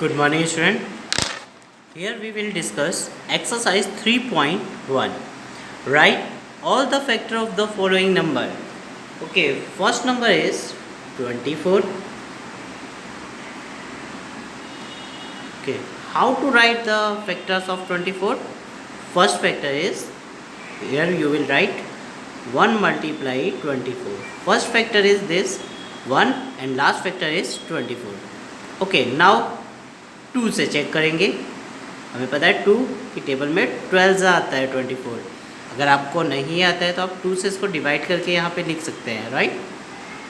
Good morning, student. Here we will discuss exercise 3.1. Write all the factor of the following number. Okay, first number is 24. Okay, how to write the factors of 24? First factor is, here you will write 1 multiply 24. First factor is this 1 and last factor is 24. Okay, now 2 से check करेंगे. हमें पता है 2 की table में 12 आता है 24. अगर आपको नहीं आता है तो आप 2 से इसको डिवाइड करके यहाँ पे लिख सकते हैं, राइट.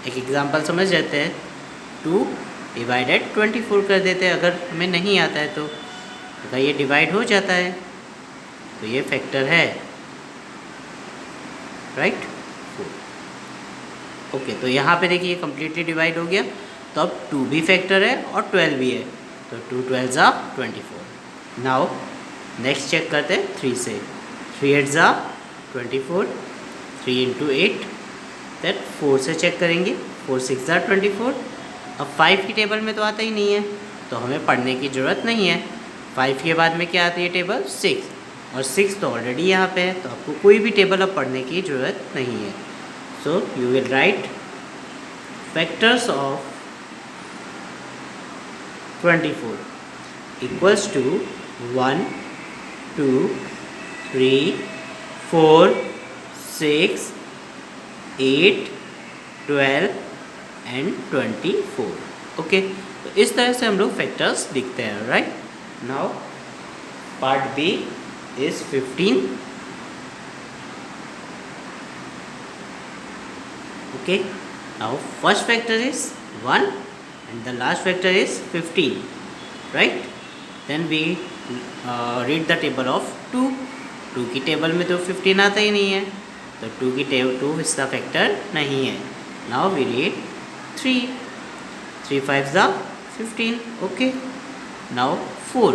एक एग्जांपल समझ जाते हैं. 2 डिवाइडेड 24 कर देते हैं. अगर हमें नहीं आता है तो अगर ये डिवाइड हो जाता है तो ये फैक्टर है, राइट. ओके, तो यहाँ पे देखिए कम्प्लीटली डिवाइड हो गया. तो अब 2 भी फैक्टर है और 12 भी है. तो 2 12 ज़ा 24. नाउ नेक्स्ट चेक करते हैं 3 से. 3 8 ज़ा 24. 3 इंटू 8 दैट 4 से चेक करेंगे. 4 6 ज़ा 24. अब 5 की टेबल में तो आता ही नहीं है तो हमें पढ़ने की ज़रूरत नहीं है. 5 के बाद में क्या आती है टेबल? 6. और 6 तो ऑलरेडी यहाँ पे है तो आपको कोई भी टेबल अब पढ़ने की ज़रूरत नहीं है. So you will write factors of 24 equals to 1 2 3 4 6 8 12 and 24. Okay, तो इस तरह से हम लोग फैक्टर्स लिखते हैं, right. Now part B is 15. Okay, now first factor is 1 and the last factor is 15, right. Then we read the table of 2. 2 की table में तो 15 आता ही नहीं है तो 2 की टेबल 2 इसका फैक्टर नहीं है. Now we read 3. 3 5 ज़ा 15. Okay, now 4.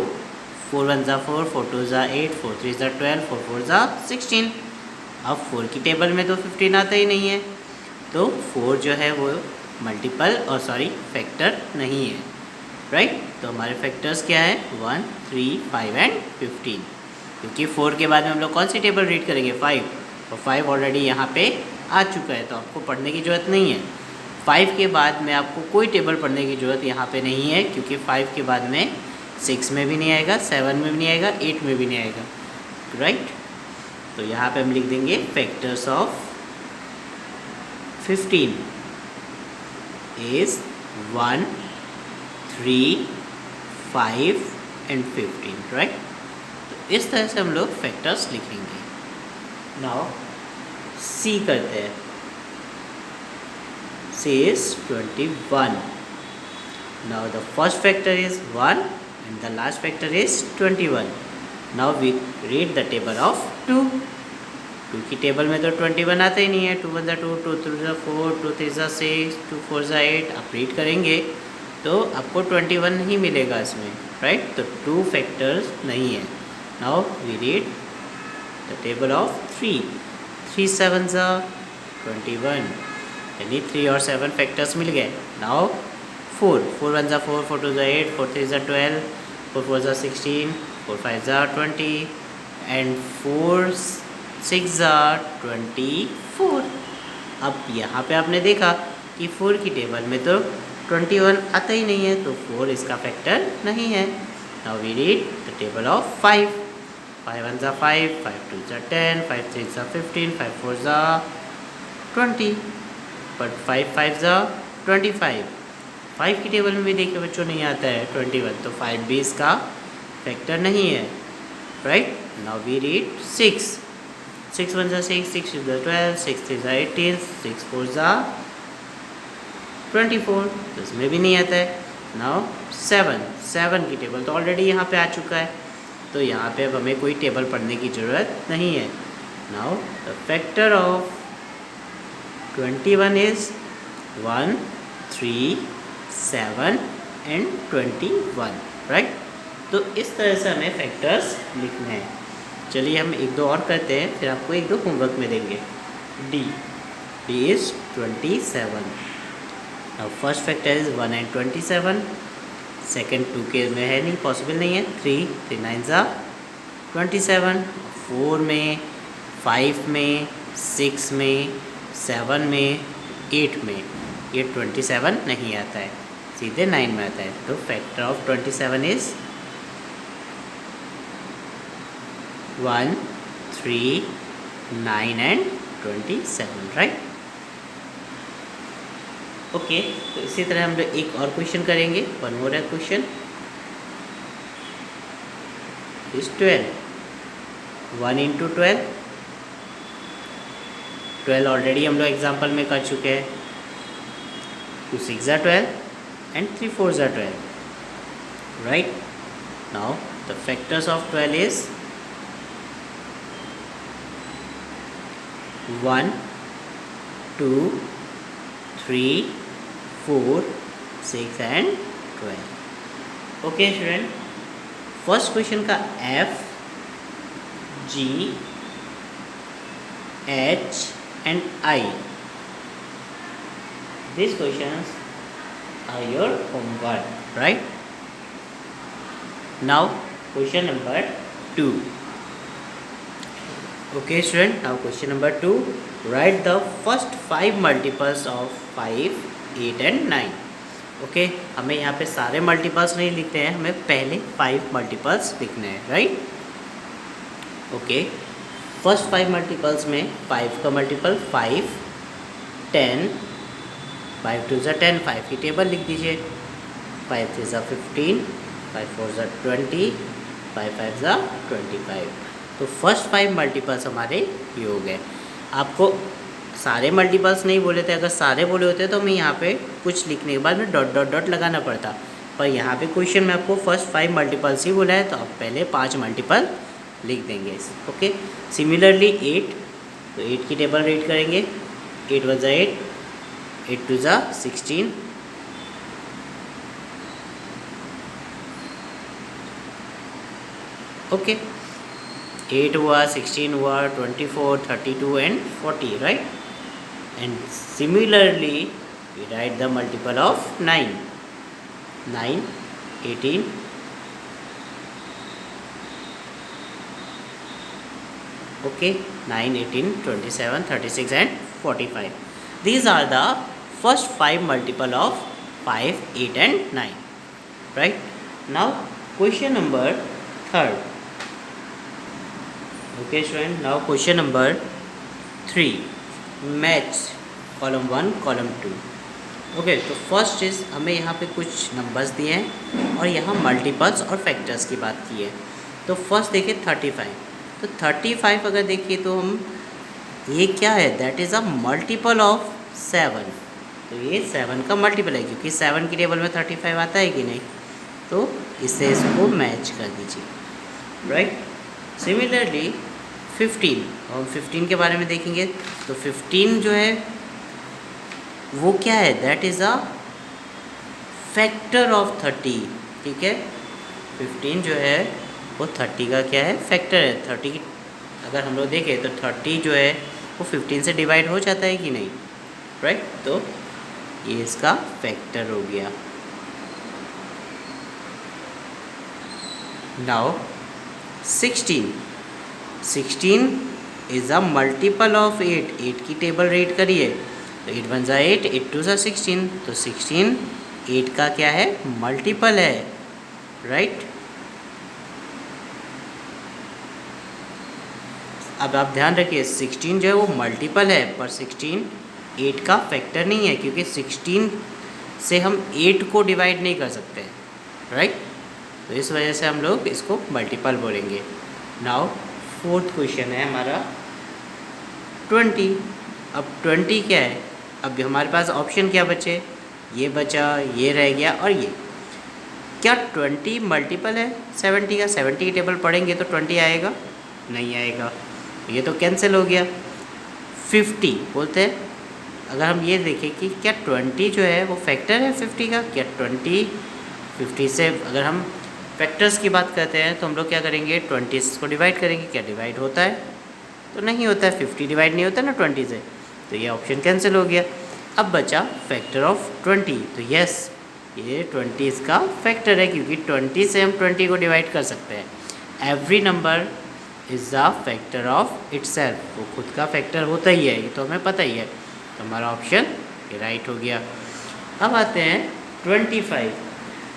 4 1 ज़ा 4. 4 2 ज़ा 8. 4 3 ज़ा 12. 4 4 ज़ा 16. अब 4 की टेबल में तो 15 आता ही नहीं है तो 4 जो है वो मल्टीपल और फैक्टर नहीं है, राइट. तो हमारे फैक्टर्स क्या है? 1 3 5 एंड 15. क्योंकि 4 के बाद में हम लोग कौन सी टेबल रीड करेंगे? 5. और 5 ऑलरेडी यहाँ पे आ चुका है तो आपको पढ़ने की ज़रूरत नहीं है. 5 के बाद में आपको कोई टेबल पढ़ने की ज़रूरत यहाँ पे नहीं है क्योंकि 5 के बाद में 6 में भी नहीं आएगा, 7 में भी नहीं आएगा, 8 में भी नहीं आएगा, राइट. तो यहाँ पे हम लिख देंगे factors of 15 is 1 3 5 and 15, right. तो इस तरह से हम लोग फैक्टर्स लिखेंगे. नाउ सी करते हैं. C is 21. Now the first factor is 1 and the last factor is 21. Now we read the table of 2. 2 की टेबल में तो 21 आता ही नहीं है. 2 1 ज़ा 2. 2 3 ज़ा 4. 2 3 ज़ा 6. 2 4 ज़ा 8. आप रीड करेंगे तो आपको 21 ही मिलेगा इसमें, राइट. तो 2 फैक्टर्स नहीं है. Now we read the table of 3. 3 7 ज़ा 21. यानी 3 और 7 फैक्टर्स मिल गए. नाउ 4. 4 1 ज़ा 4. 4 2 ज़ा 8. 4 3 ज़ा 12. 4 4 ज़ा 16. 4 5 ज़ा 20 एंड 4 6 ज़ा 24. अब यहाँ पे आपने देखा कि 4 की टेबल में तो 21 आता ही नहीं है तो 4 इसका फैक्टर नहीं है. Now we read the table of 5. 5 1 ज़ा 5. 5 2 ज़ा 10. 5 3 ज़ा 15. 5 4 ज़ा 20. बट 5 5 ज़ा 25. 5 की टेबल में भी देखिए बच्चों नहीं आता है 21 तो 5 भी इसका फैक्टर नहीं है, राइट. Now we read 6. 6 1 ज़ा 6. 6 2 ज़ा 12. 6 3 ज़ा 18. 6 4 ज़ा 24 तो इसमें भी नहीं आता है. नाउ 7 की टेबल तो ऑलरेडी यहाँ पे आ चुका है तो यहाँ पे अब हमें कोई टेबल पढ़ने की ज़रूरत नहीं है. Now the factor of 21 is 1 3 7 and 21, right. तो इस तरह से हमें फैक्टर्स लिखने हैं. चलिए हम एक दो और करते हैं फिर आपको एक दो होमवर्क में देंगे. D is 27. Now first factor is 1 and 27. Second 2 के में है नहीं, पॉसिबल नहीं है। 3 3 9 ज़ा 27, 4 में, 5 में, 6 में, 7 में, 8 में ये 27 नहीं आता है, सीधे 9 में आता है। तो factor of 27 is 1, 3, 9 and 27, right. Okay, तो इसी तरह हम लोग एक और क्वेश्चन करेंगे। वन मोर है क्वेश्चन इज 12, 1 इंटू 12, 12 ऑलरेडी हम लोग एग्जाम्पल में कर चुके हैं। 2 6 ज़ा 12 एंड 3 4 ज़ा 12, right. Now the factors of 12 is 1, 2, 3, 4, 6 and 12। Okay student, first question का F, G, H and I, these questions are your homework, right? Now question number 2. Okay student, now question number 2, write the first 5 multiples of 5, 8 and 9. Okay, हमें यहाँ पे सारे multiples नहीं लिखते हैं, हमें पहले 5 मल्टीपल्स लिखने हैं, राइट। ओके, फर्स्ट 5 मल्टीपल्स में 5 का मल्टीपल 5, 10, 5 2 ज़ा 10, 5 की टेबल लिख दीजिए। 5 3 ज़ा 15, 5 4 ज़ा 20, 5 5 ज़ा 25। तो फर्स्ट 5 मल्टीपल्स हमारे ये हो गए। आपको सारे मल्टीपल्स नहीं बोले थे, अगर सारे बोले होते तो मैं यहाँ पे कुछ लिखने के बाद में डॉट डॉट डॉट लगाना पड़ता, पर यहाँ पे क्वेश्चन में आपको फर्स्ट 5 मल्टीपल्स ही बोला है, तो आप पहले 5 मल्टीपल लिख देंगे। ओके, सिमिलरली 8, तो 8 की टेबल रीड करेंगे। 8 1 ज़ा 8, 8 2 ज़ा 16, ओके, 8 हुआ, 16 हुआ, 24, 32 and 40, right. And similarly we write the multiple of 9, 9, 18, okay, 9, 18, 27, 36 and 45. These are the first 5 multiple of 5, 8 and 9, right. Now question number 3rd. Okay student, now question number 3, match column 1 column 2। Okay, तो first is हमें यहाँ पे कुछ numbers दिए हैं और यहाँ multiples और फैक्टर्स की बात की है। तो फर्स्ट देखिए 35, तो 35 अगर देखिए तो हम ये क्या है, that is a multiple of 7, तो ये 7 का मल्टीपल है, क्योंकि 7 की टेबल में 35 आता है कि नहीं, तो इससे इसको मैच कर दीजिए, राइट। सिमिलरली 15, और 15 के बारे में देखेंगे तो 15 जो है वो क्या है, that is a factor of 30, ठीक है। 15 जो है वो 30 का क्या है, फैक्टर है। 30 की अगर हम लोग देखें तो 30 जो है वो 15 से डिवाइड हो जाता है कि नहीं, राइट। तो ये इसका फैक्टर हो गया। Now 16 is a multiple of 8, 8 की टेबल रीड करिए, तो 8 1 ज़ा 8, 8 2 ज़ा 16, तो 16 8 का क्या है, मल्टीपल है, राइट। अब आप ध्यान रखिए 16 जो है वो मल्टीपल है, पर 16 8 का फैक्टर नहीं है, क्योंकि 16 से हम 8 को डिवाइड नहीं कर सकते, राइट। तो इस वजह से हम लोग इसको मल्टीपल बोलेंगे। नाउ 4th क्वेश्चन है हमारा 20। अब 20 क्या है, अब हमारे पास ऑप्शन क्या बचे, ये बचा, ये रह गया और ये। क्या 20 मल्टीपल है 70 का? 70 की टेबल पढ़ेंगे तो 20 आएगा? नहीं आएगा, ये तो कैंसिल हो गया। 50 बोलते हैं, अगर हम ये देखें कि क्या 20 जो है वो फैक्टर है 50 का, क्या 50 से अगर हम फैक्टर्स की बात करते हैं तो हम लोग क्या करेंगे, 20 को डिवाइड करेंगे, क्या डिवाइड होता है? तो नहीं होता है, 50 डिवाइड नहीं होता ना 20 से, तो ये ऑप्शन कैंसिल हो गया। अब बचा फैक्टर ऑफ 20, तो यस ये 20 इसका फैक्टर है, क्योंकि 20 से हम 20 को डिवाइड कर सकते हैं। Every number is the factor of itself, वो खुद का फैक्टर होता ही है, ये तो हमें पता ही है। तो हमारा ऑप्शन ये राइट हो गया। अब आते हैं 25।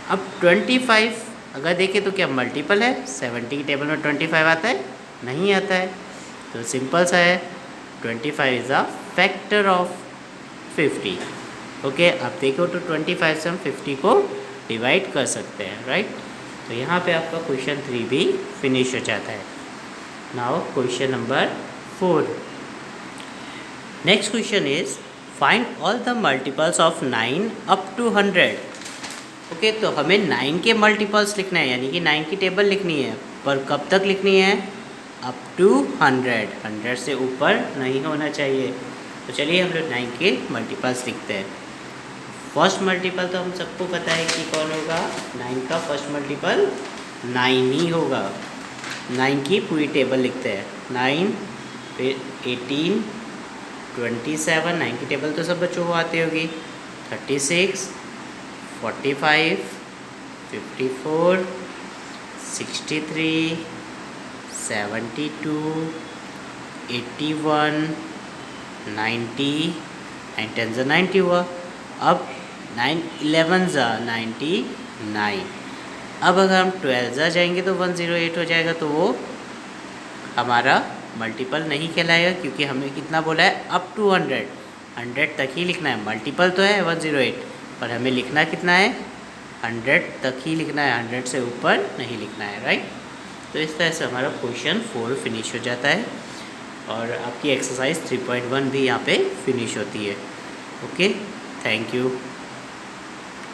अब 25 अगर देखें तो क्या मल्टीपल है? 70 की टेबल में 25 आता है? नहीं आता है। तो सिंपल सा है, 25 is a factor of 50। Okay, आप देखो तो 25 से हम 50 को डिवाइड कर सकते हैं, राइट। तो यहाँ पे आपका क्वेश्चन 3 भी फिनिश हो जाता है। Now question number 4। Next question is find all the multiples of 9 up to 100। Okay, तो हमें 9 के मल्टीपल्स लिखना है, यानी कि 9 की टेबल लिखनी है, पर कब तक लिखनी है? अप टू 100, 100 से ऊपर नहीं होना चाहिए। तो चलिए हम लोग 9 के मल्टीपल्स लिखते हैं। फर्स्ट मल्टीपल तो हम सबको पता है कि कौन होगा, 9 का फर्स्ट मल्टीपल 9 ही होगा। 9 की पूरी टेबल लिखते हैं, 9 फिर 18 27, 9 की टेबल तो सब बच्चों को आती होगी, 36 45 54 63 72 81 90, 9 10 ज़ा 90 हुआ। अब 9 11 ज़ा 99। अब अगर हम 12 ज़ा जाएंगे तो 108 हो जाएगा, तो वो हमारा मल्टीपल नहीं कहलाएगा, क्योंकि हमें कितना बोला है? अप टू 100, 100 तक ही लिखना है। मल्टीपल तो है 108, पर हमें लिखना कितना है? 100 तक ही लिखना है, 100 से ऊपर नहीं लिखना है, राइट। तो इस तरह से हमारा क्वेश्चन 4 फिनिश हो जाता है, और आपकी एक्सरसाइज 3.1 भी यहाँ पे फिनिश होती है। Okay, thank you.